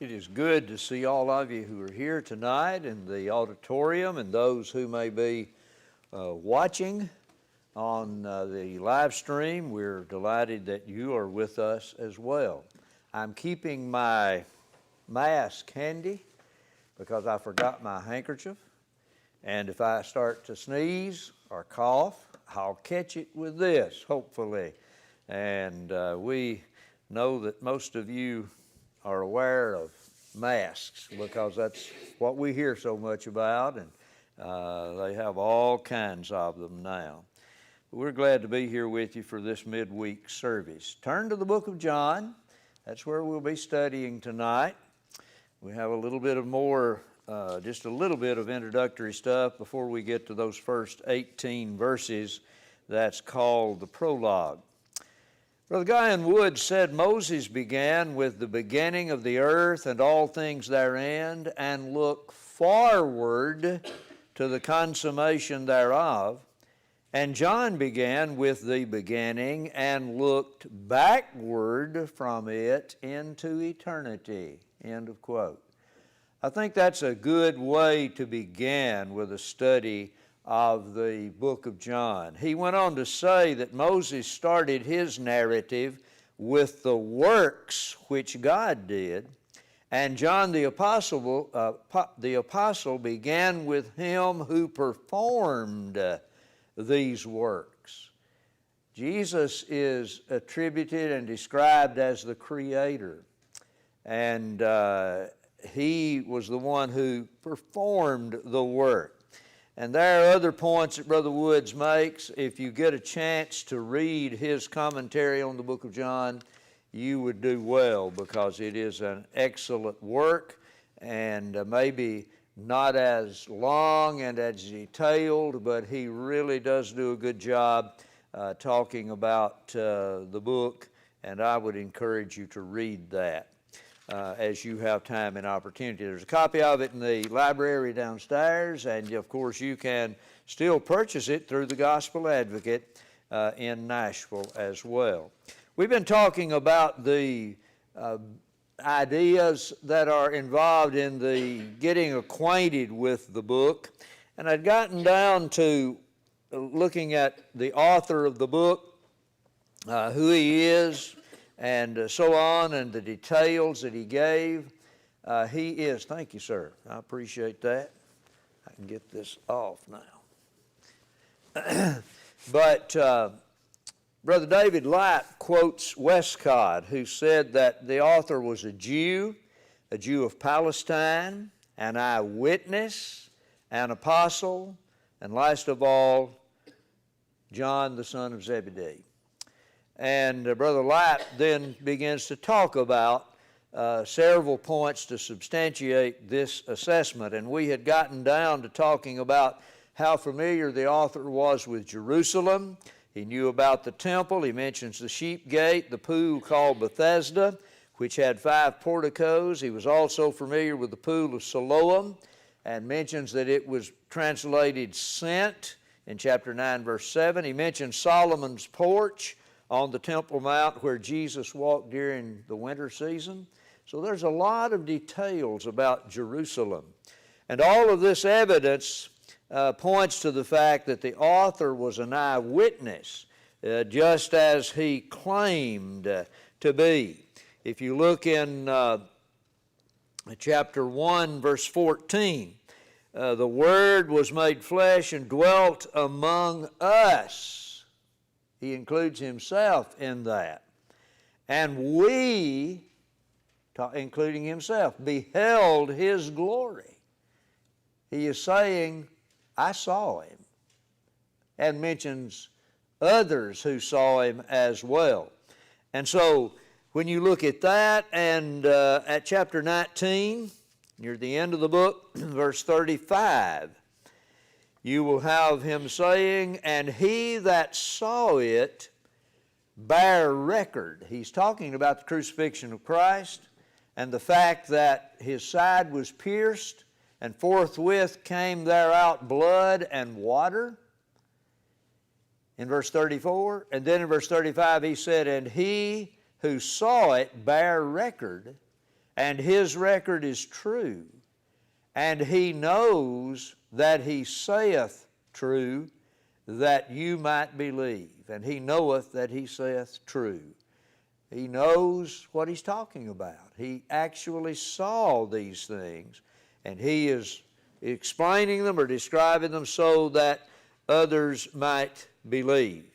It is good to see all of you who are here tonight in the auditorium and those who may be watching on the live stream. We're delighted that you are with us as well. I'm keeping my mask handy because I forgot my handkerchief, and if I start to sneeze or cough, I'll catch it with this, hopefully. And we know that most of you are aware of masks because that's what we hear so much about, and they have all kinds of them now. We're glad to be here with you for this midweek service. Turn to the book of John. That's where we'll be studying tonight. We have a little bit of more, just a little bit of introductory stuff before we get to those first 18 verses. That's called the prologue. Brother Guyon Wood said Moses began with the beginning of the earth and all things therein, and looked forward to the consummation thereof. And John began with the beginning and looked backward from it into eternity. End of quote. I think that's a good way to begin with a study of the book of John. He went on to say that Moses started his narrative with the works which God did, and John the apostle began with him who performed these works. Jesus is attributed and described as the creator, and he was the one who performed the work. And there are other points that Brother Woods makes. If you get a chance to read his commentary on the book of John, you would do well, because it is an excellent work, and maybe not as long and as detailed, but he really does do a good job talking about the book, and I would encourage you to read that as you have time and opportunity. There's a copy of it in the library downstairs, and of course you can still purchase it through the Gospel Advocate in Nashville as well. We've been talking about the ideas that are involved in the getting acquainted with the book, and I'd gotten down to looking at the author of the book, who he is, and so on, and the details that he gave. He is, thank you, sir. I appreciate that. I can get this off now. But Brother David Light quotes Westcott, who said that the author was a Jew of Palestine, an eyewitness, an apostle, and last of all, John the son of Zebedee. And Brother Light then begins to talk about several points to substantiate this assessment. And we had gotten down to talking about how familiar the author was with Jerusalem. He knew about the temple. He mentions the sheep gate, the pool called Bethesda, which had 5 porticos. He was also familiar with the pool of Siloam, and mentions that it was translated sent in chapter 9, verse 7. He mentions Solomon's porch on the Temple Mount where Jesus walked during the winter season. So there's a lot of details about Jerusalem. And all of this evidence points to the fact that the author was an eyewitness, just as he claimed to be. If you look in chapter 1, verse 14, the Word was made flesh and dwelt among us. He includes himself in that. And we, including himself, beheld his glory. He is saying, I saw him, and mentions others who saw him as well. And so when you look at that, and at chapter 19, near the end of the book, verse 35, you will have him saying, and he that saw it bare record. He's talking about the crucifixion of Christ and the fact that his side was pierced, and forthwith came there out blood and water. In verse 34, and then in verse 35 he said, and he who saw it bare record, and his record is true, and he knows that he saith true, that you might believe. And he knoweth that he saith true. He knows what he's talking about. He actually saw these things, and he is explaining them or describing them so that others might believe.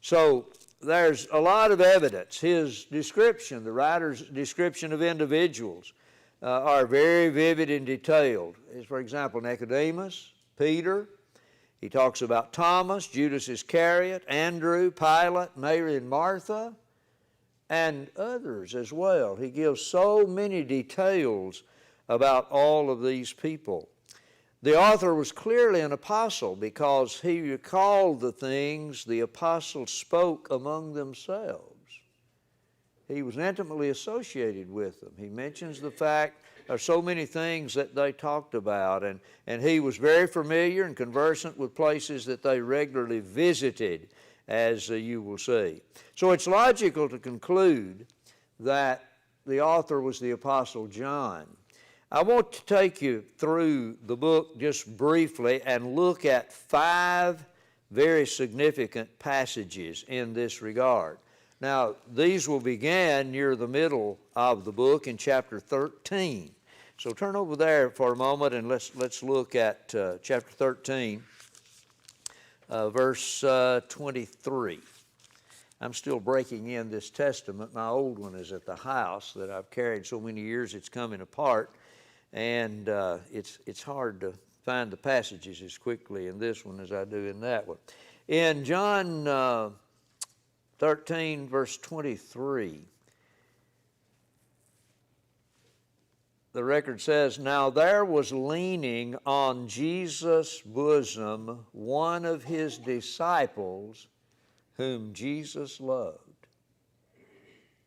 So there's a lot of evidence. His description, the writer's description of individuals, are very vivid and detailed. As for example, Nicodemus, Peter. He talks about Thomas, Judas Iscariot, Andrew, Pilate, Mary and Martha, and others as well. He gives so many details about all of these people. The author was clearly an apostle because he recalled the things the apostles spoke among themselves. He was intimately associated with them. He mentions the fact there are so many things that they talked about, and he was very familiar and conversant with places that they regularly visited, as you will see. So it's logical to conclude that the author was the Apostle John. I want to take you through the book just briefly and look at 5 very significant passages in this regard. Now, these will begin near the middle of the book in chapter 13. So turn over there for a moment and let's look at chapter 13, verse 23. I'm still breaking in this testament. My old one is at the house that I've carried so many years it's coming apart, and it's hard to find the passages as quickly in this one as I do in that one. In John 13, verse 23, the record says, "Now there was leaning on Jesus' bosom one of his disciples whom Jesus loved."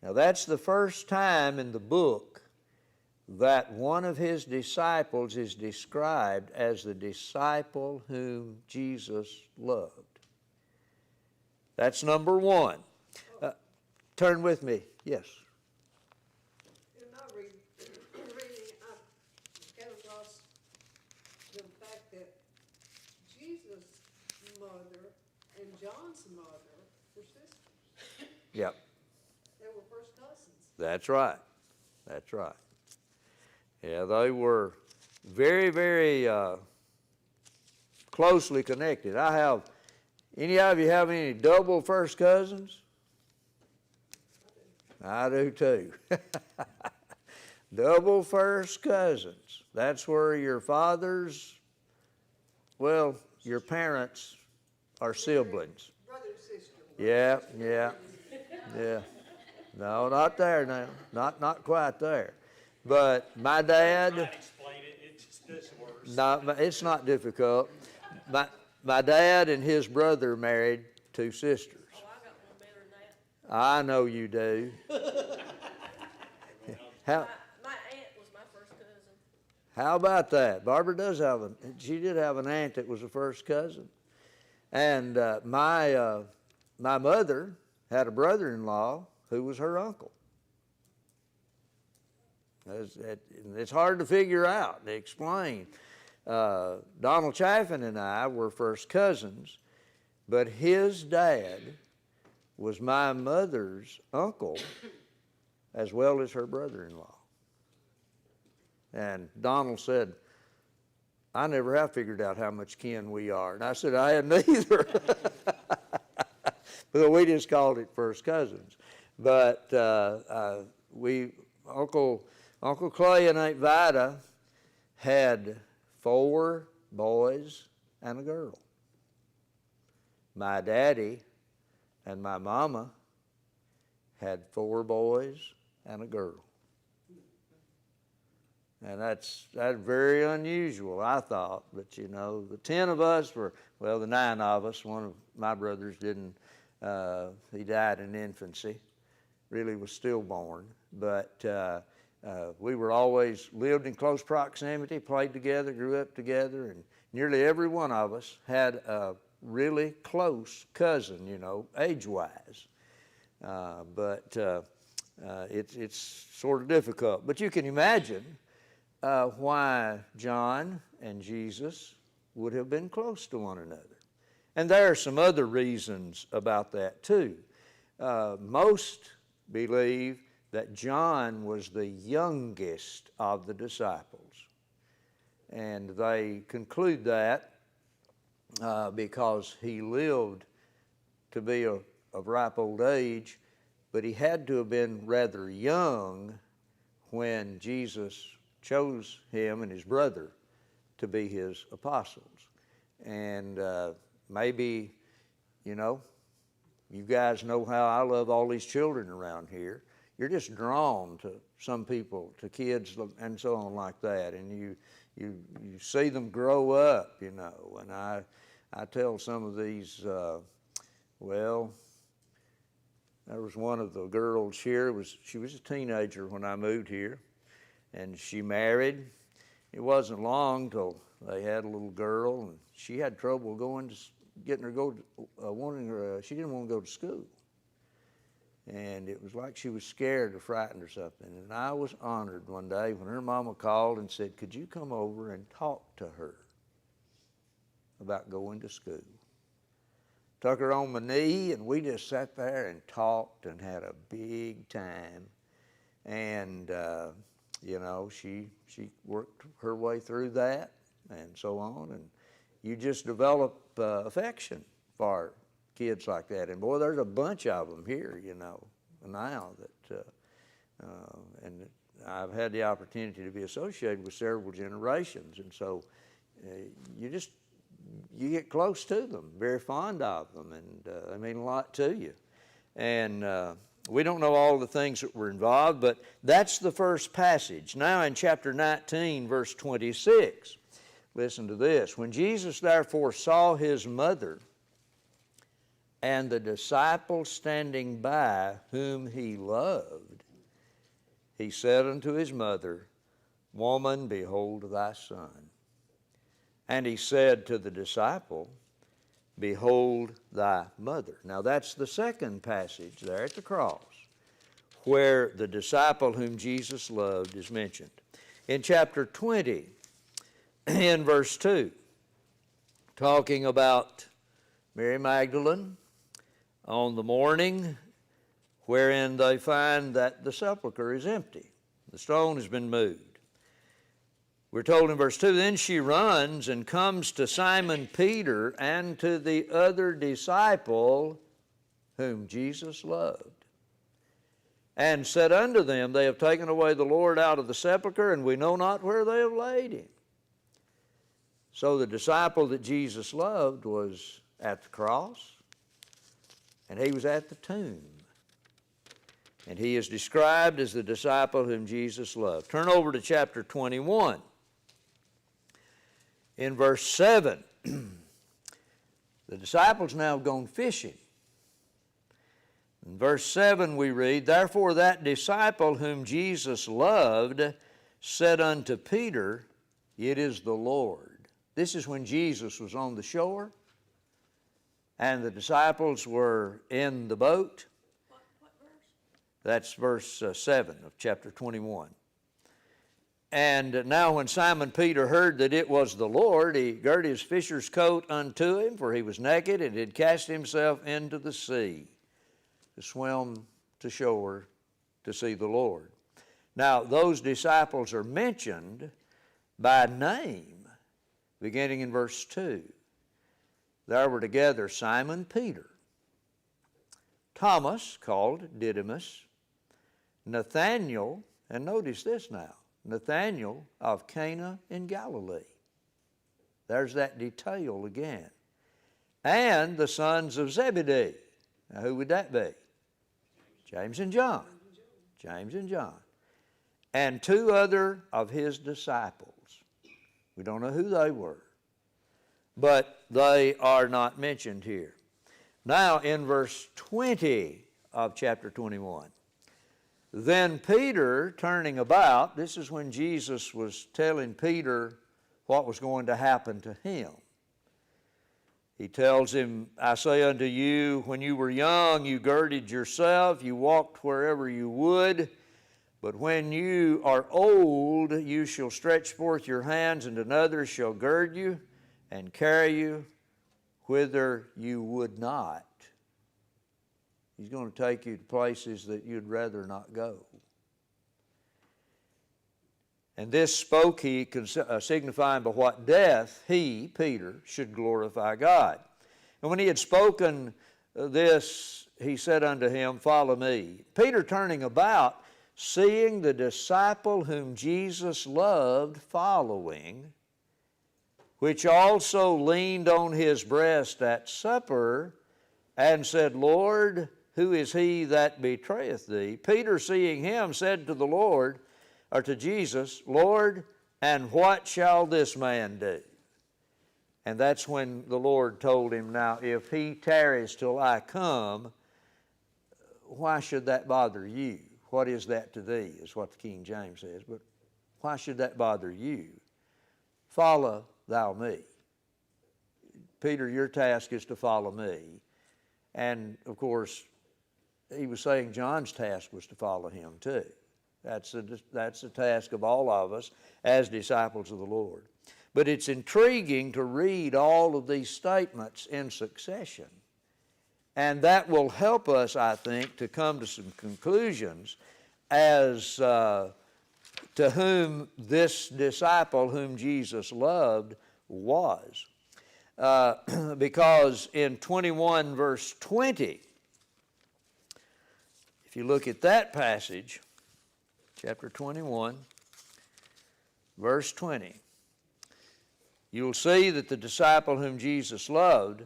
Now that's the first time in the book that one of his disciples is described as the disciple whom Jesus loved. That's number one. Turn with me. Yes. In my reading, I came across the fact that Jesus' mother and John's mother were sisters. Yep. They were first cousins. That's right. That's right. Yeah, they were very, very closely connected. Any of you have any double first cousins? I do too. Double first cousins. That's where your your parents are siblings. Brother and sister. Yeah. No, not there now. Not quite there. But my dad. Explain it. It just doesn't work. No, it's not difficult. My dad and his brother married 2 sisters. Oh, I got one better than that. I know you do. How My aunt was my first cousin. how about that? Barbara she did have an aunt that was a first cousin. And my mother had a brother-in-law who was her uncle. It's hard to figure out, to explain. Donald Chaffin and I were first cousins, but his dad was my mother's uncle as well as her brother-in-law. And Donald said, "I never have figured out how much kin we are." And I said, "I hadn't either." But we just called it first cousins. But Uncle Clay and Aunt Vida had 4 boys and a girl. My daddy and my mama had 4 boys and a girl. And that's very unusual, I thought. But the 10 of us the 9 of us. One of my brothers didn't, he died in infancy, really was stillborn. But we were always lived in close proximity, played together, grew up together, and nearly every one of us had a really close cousin, age-wise. But It's sort of difficult. But you can imagine why John and Jesus would have been close to one another. And there are some other reasons about that too. Most believe that John was the youngest of the disciples. And they conclude that because he lived to be of ripe old age, but he had to have been rather young when Jesus chose him and his brother to be his apostles. And maybe, you guys know how I love all these children around here. You're just drawn to some people, to kids and so on like that, and you see them grow up, and I tell some of these, there was one of the girls here, she was a teenager when I moved here, and she married. It wasn't long till they had a little girl, and she had trouble she didn't want to go to school. And it was like she was scared or frightened or something. And I was honored one day when her mama called and said, could you come over and talk to her about going to school? Took her on my knee, and we just sat there and talked and had a big time. And, she worked her way through that and so on. And you just develop affection for kids like that. And boy, there's a bunch of them here, now that, and I've had the opportunity to be associated with several generations. And so you get close to them, very fond of them, and they mean a lot to you. And we don't know all the things that were involved, but that's the first passage. Now in chapter 19, verse 26, listen to this. When Jesus therefore saw his mother and the disciple standing by whom he loved, he said unto his mother, Woman, behold thy son. And he said to the disciple, Behold thy mother. Now that's the second passage there at the cross where the disciple whom Jesus loved is mentioned. In chapter 20, in verse 2, talking about Mary Magdalene on the morning wherein they find that the sepulchre is empty. The stone has been moved. We're told in verse 2, Then she runs and comes to Simon Peter and to the other disciple whom Jesus loved, and said unto them, They have taken away the Lord out of the sepulchre, and we know not where they have laid him. So the disciple that Jesus loved was at the cross, and he was at the tomb. And he is described as the disciple whom Jesus loved. Turn over to chapter 21. In verse 7, the disciples now have gone fishing. In verse 7 we read, Therefore that disciple whom Jesus loved said unto Peter, It is the Lord. This is when Jesus was on the shore and the disciples were in the boat. What verse? That's verse 7 of chapter 21. And now when Simon Peter heard that it was the Lord, he girt his fisher's coat unto him, for he was naked, and had cast himself into the sea to swim to shore to see the Lord. Now those disciples are mentioned by name, beginning in verse 2. There were together Simon Peter, Thomas, called Didymus, Nathanael, and notice this now, Nathanael of Cana in Galilee. There's that detail again. And the sons of Zebedee. Now who would that be? James and John. James and John. And two other of his disciples. We don't know who they were, but they are not mentioned here. Now in verse 20 of chapter 21, Then Peter, turning about, this is when Jesus was telling Peter what was going to happen to him. He tells him, I say unto you, when you were young, you girded yourself, you walked wherever you would. But when you are old, you shall stretch forth your hands, and another shall gird you and carry you whither you would not. He's going to take you to places that you'd rather not go. And this spoke he, signifying by what death he, Peter, should glorify God. And when he had spoken this, he said unto him, Follow me. Peter, turning about, seeing the disciple whom Jesus loved following, which also leaned on his breast at supper, and said, Lord, who is he that betrayeth thee? Peter, seeing him, said to the Lord, or to Jesus, Lord, and what shall this man do? And that's when the Lord told him, now, if he tarries till I come, why should that bother you? What is that to thee, is what the King James says. But why should that bother you? Follow thou me. Peter, your task is to follow me. And, of course, he was saying John's task was to follow him too. That's the task of all of us as disciples of the Lord. But it's intriguing to read all of these statements in succession. And that will help us, I think, to come to some conclusions as to whom this disciple whom Jesus loved was. Because in 21 verse 20, if you look at that passage, chapter 21, verse 20, you'll see that the disciple whom Jesus loved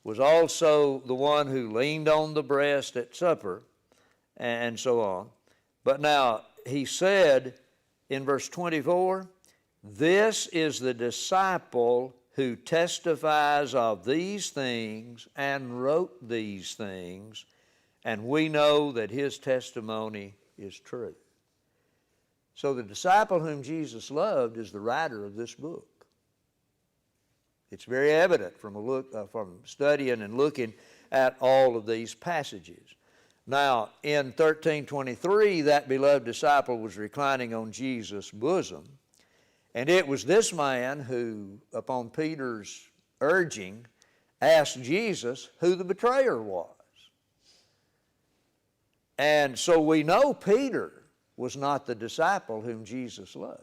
was also the one who leaned on the breast at supper, and so on. But now, he said in verse 24, this is the disciple who testifies of these things and wrote these things, and we know that his testimony is true. So the disciple whom Jesus loved is the writer of this book. It's very evident from studying and looking at all of these passages. Now, in 13:23, that beloved disciple was reclining on Jesus' bosom, and it was this man who, upon Peter's urging, asked Jesus who the betrayer was. And so we know Peter was not the disciple whom Jesus loved.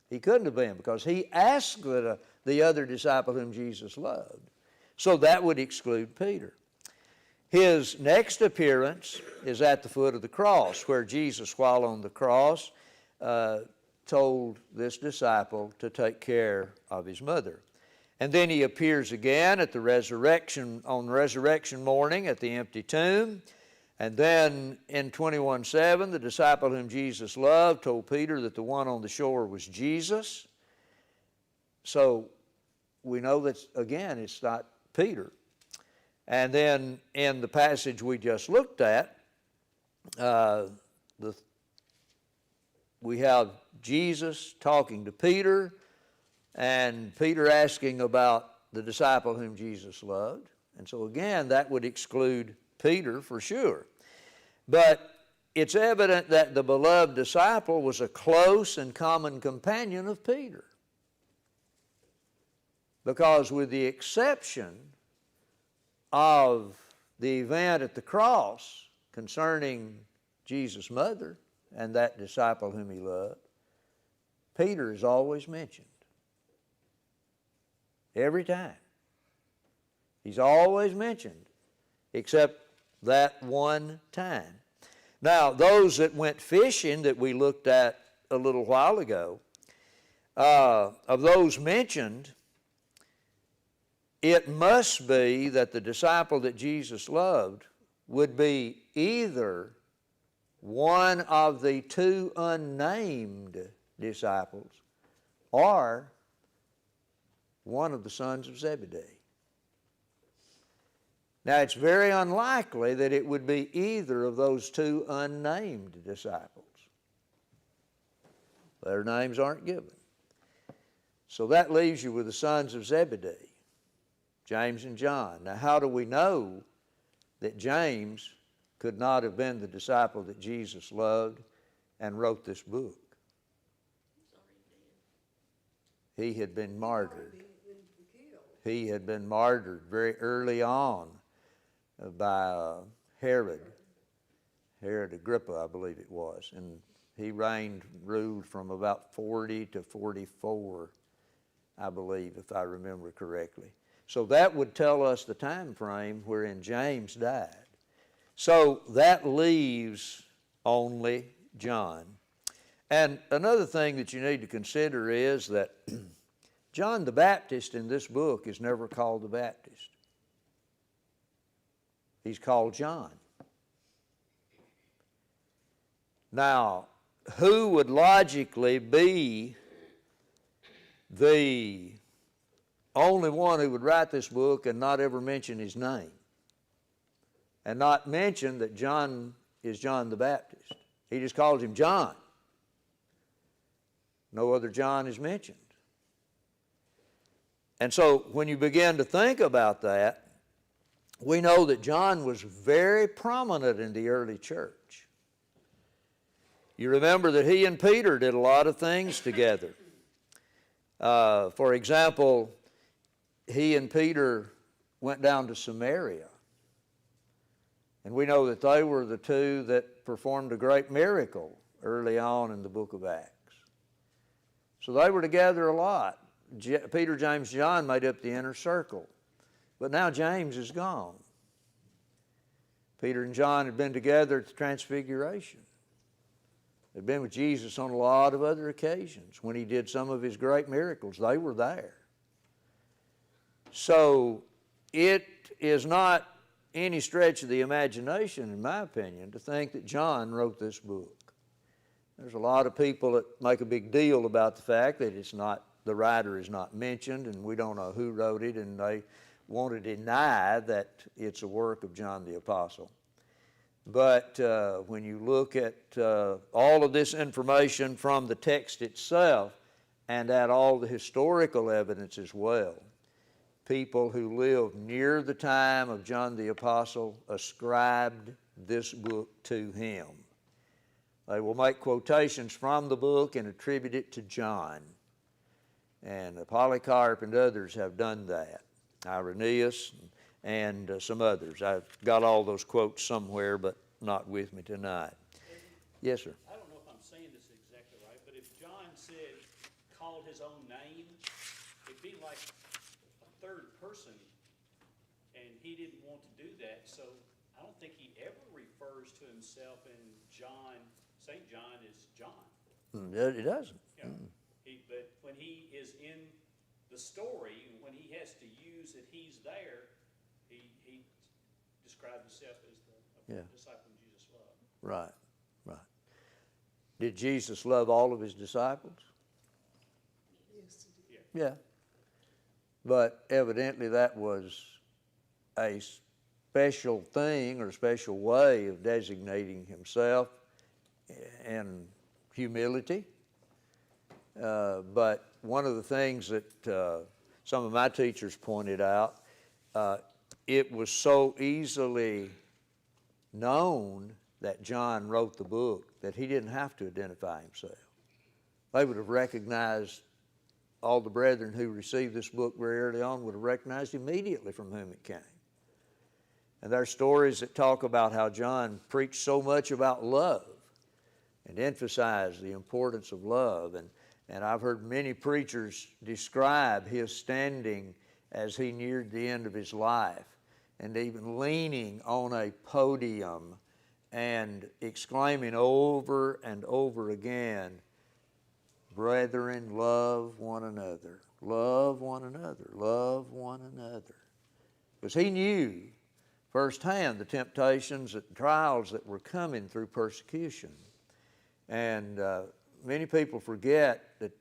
He couldn't have been, because he asked the other disciple whom Jesus loved. So that would exclude Peter. His next appearance is at the foot of the cross, where Jesus, while on the cross, told this disciple to take care of his mother. And then he appears again at the resurrection, on resurrection morning at the empty tomb. And then in 21:7, the disciple whom Jesus loved told Peter that the one on the shore was Jesus. So we know that, again, it's not Peter. And then in the passage we just looked at, we have Jesus talking to Peter, and Peter asking about the disciple whom Jesus loved. And so again, that would exclude Peter for sure. But it's evident that the beloved disciple was a close and common companion of Peter. Because with the exception of the event at the cross concerning Jesus' mother and that disciple whom he loved, Peter is always mentioned. Every time. He's always mentioned, except that one time. Now, those that went fishing that we looked at a little while ago, of those mentioned, it must be that the disciple that Jesus loved would be either one of the two unnamed disciples or one of the sons of Zebedee. Now, it's very unlikely that it would be either of those two unnamed disciples. Their names aren't given. So that leaves you with the sons of Zebedee. James and John. Now, how do we know that James could not have been the disciple that Jesus loved and wrote this book? He had been martyred. He had been martyred very early on by Herod Agrippa, I believe it was. And he ruled from about 40 to 44, I believe, if I remember correctly. So that would tell us the time frame wherein James died. So that leaves only John. And another thing that you need to consider is that John the Baptist in this book is never called the Baptist. He's called John. Now, who would logically be the only one who would write this book and not ever mention his name? And not mention that John is John the Baptist. He just calls him John. No other John is mentioned. And so when you begin to think about that, we know that John was very prominent in the early church. You remember that he and Peter did a lot of things together. For example, he and Peter went down to Samaria. And we know that they were the two that performed a great miracle early on in the book of Acts. So they were together a lot. Peter, James, John made up the inner circle. But now James is gone. Peter and John had been together at the Transfiguration. They'd been with Jesus on a lot of other occasions. When he did some of his great miracles, they were there. So it is not any stretch of the imagination, in my opinion, to think that John wrote this book. There's a lot of people that make a big deal about the fact that the writer is not mentioned, and we don't know who wrote it, and they want to deny that it's a work of John the Apostle. But when you look at all of this information from the text itself and at all the historical evidence as well, people who lived near the time of John the Apostle ascribed this book to him. They will make quotations from the book and attribute it to John. And Polycarp and others have done that. Irenaeus and some others. I've got all those quotes somewhere, but not with me tonight. Yes, sir. I don't know if I'm saying this exactly right, but if John called his own name, it'd be like a third person, and he didn't want to do that, so I don't think he ever refers to himself in John. St. John is John. It doesn't. Yeah. But when he is in the story, when he has to use that he's there, he describes himself as the disciple Jesus loved. Right, right. Did Jesus love all of his disciples? Yes, he did. Yeah. But evidently that was a special thing or special way of designating himself in humility. But one of the things that some of my teachers pointed out, it was so easily known that John wrote the book that he didn't have to identify himself. They would have recognized, all the brethren who received this book very early on would have recognized immediately from whom it came. And there are stories that talk about how John preached so much about love and emphasized the importance of love. And I've heard many preachers describe his standing as he neared the end of his life and even leaning on a podium and exclaiming over and over again, "Brethren, love one another, love one another, love one another." Because he knew firsthand the temptations and trials that were coming through persecution. And many people forget that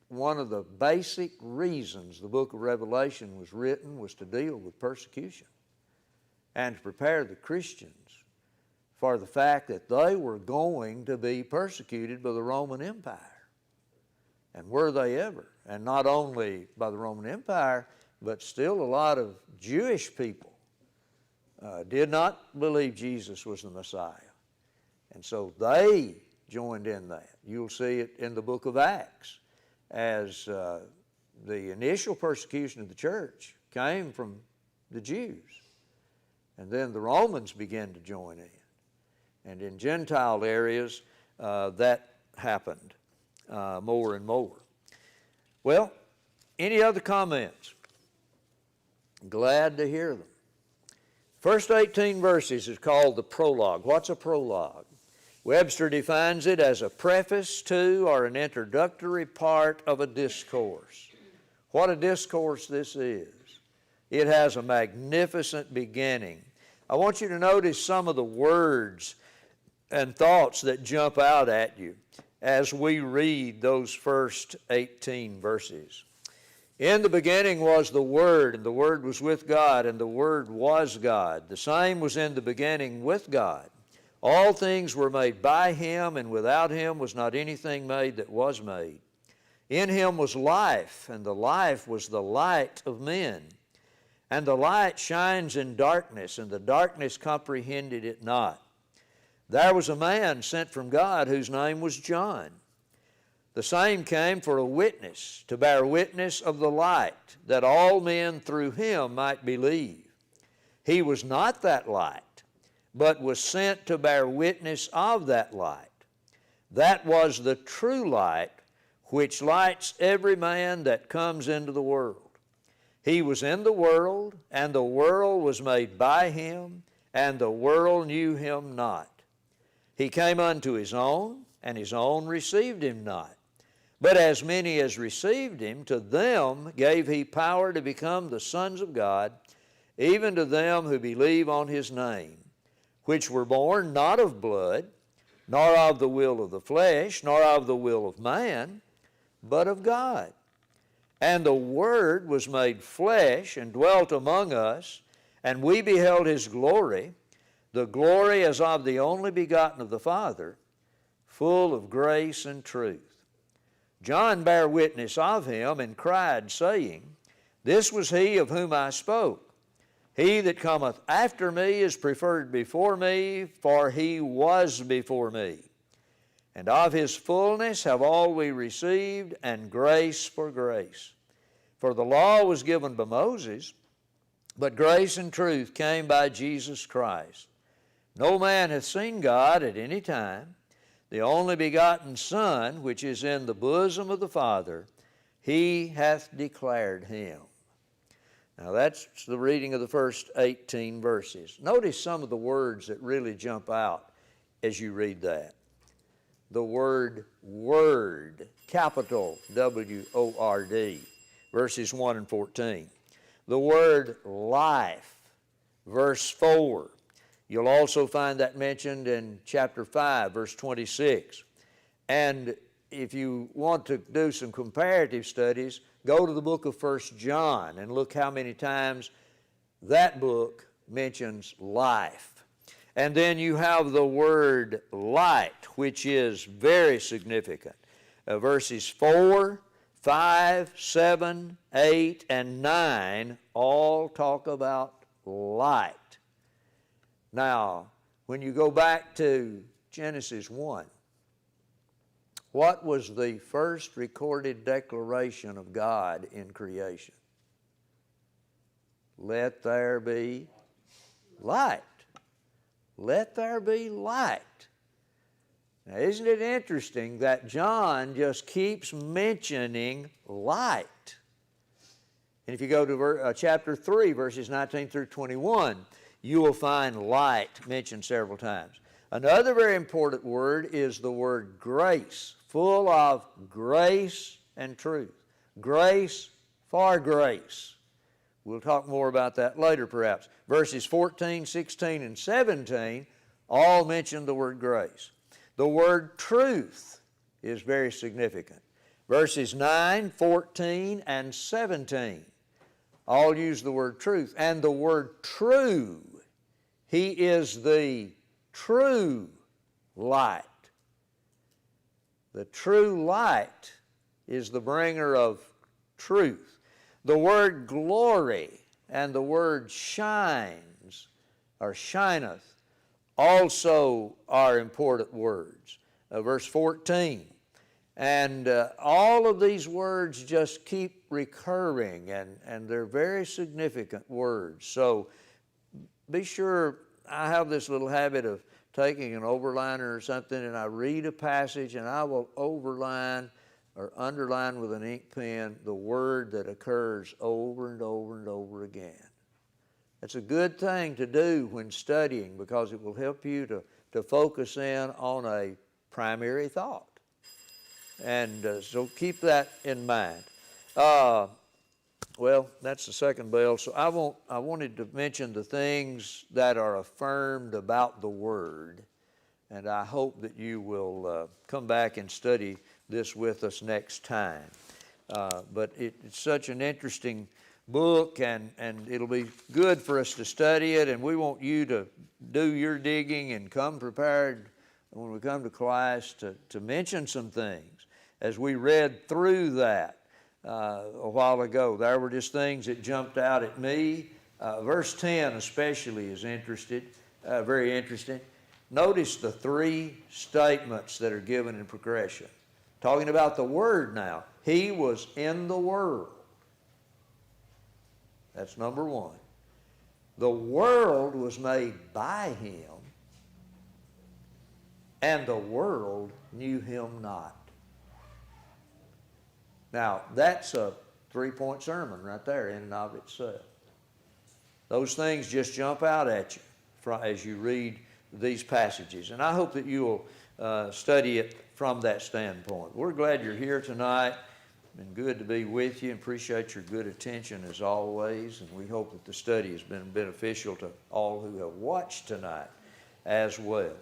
one of the basic reasons the book of Revelation was written was to deal with persecution and to prepare the Christians for the fact that they were going to be persecuted by the Roman Empire. And were they ever? And not only by the Roman Empire, but still a lot of Jewish people did not believe Jesus was the Messiah. And so they joined in that. You'll see it in the book of Acts as the initial persecution of the church came from the Jews. And then the Romans began to join in. And in Gentile areas, that happened more and more. Well, any other comments? Glad to hear them. First 18 verses is called the prologue. What's a prologue? Webster defines it as a preface to or an introductory part of a discourse. What a discourse this is. It has a magnificent beginning. I want you to notice some of the words and thoughts that jump out at you as we read those first 18 verses. In the beginning was the Word, and the Word was with God, and the Word was God. The same was in the beginning with God. All things were made by Him, and without Him was not anything made that was made. In Him was life, and the life was the light of men. And the light shines in darkness, and the darkness comprehended it not. There was a man sent from God whose name was John. The same came for a witness, to bear witness of the light, that all men through him might believe. He was not that light, but was sent to bear witness of that light. That was the true light, which lights every man that comes into the world. He was in the world, and the world was made by him, and the world knew him not. He came unto his own, and his own received him not. But as many as received him, to them gave he power to become the sons of God, even to them who believe on his name, which were born not of blood, nor of the will of the flesh, nor of the will of man, but of God. And the Word was made flesh and dwelt among us, and we beheld his glory, the glory as of the only begotten of the Father, full of grace and truth. John bare witness of him, and cried, saying, This was he of whom I spoke. He that cometh after me is preferred before me, for he was before me. And of his fullness have all we received, and grace for grace. For the law was given by Moses, but grace and truth came by Jesus Christ. No man hath seen God at any time. The only begotten Son, which is in the bosom of the Father, he hath declared him. Now that's the reading of the first 18 verses. Notice some of the words that really jump out as you read that. The word Word, capital W-O-R-D, verses 1 and 14. The word life, verse 4. You'll also find that mentioned in chapter 5, verse 26. And if you want to do some comparative studies, go to the book of 1 John and look how many times that book mentions life. And then you have the word light, which is very significant. Verses 4, 5, 7, 8, and 9 all talk about light. Now, when you go back to Genesis 1, what was the first recorded declaration of God in creation? Let there be light. Let there be light. Now, isn't it interesting that John just keeps mentioning light? And if you go to chapter 3, verses 19 through 21, you will find light mentioned several times. Another very important word is the word grace, full of grace and truth. Grace for grace. We'll talk more about that later perhaps. Verses 14, 16, and 17 all mention the word grace. The word truth is very significant. Verses 9, 14, and 17 all use the word truth. And the word true, he is the true light. The true light is the bringer of truth. The word glory and the word shines or shineth also are important words. Verse 14. And all of these words just keep recurring, and they're very significant words. So be sure, I have this little habit of taking an overliner or something, and I read a passage, and I will overline or underline with an ink pen the word that occurs over and over and over again. It's a good thing to do when studying, because it will help you to focus in on a primary thought. And so keep that in mind. Well, that's the second bell. So I wanted to mention the things that are affirmed about the Word, and I hope that you will come back and study this with us next time. But it's such an interesting book, and it'll be good for us to study it, and we want you to do your digging and come prepared when we come to class to mention some things. As we read through that a while ago, there were just things that jumped out at me. Verse 10 especially is very interesting. Notice the three statements that are given in progression. Talking about the Word now. He was in the world. That's number one. The world was made by Him, and the world knew Him not. Now, that's a 3-point sermon right there in and of itself. Those things just jump out at you as you read these passages. And I hope that you will study it from that standpoint. We're glad you're here tonight. It's been good to be with you, and appreciate your good attention as always. And we hope that the study has been beneficial to all who have watched tonight as well.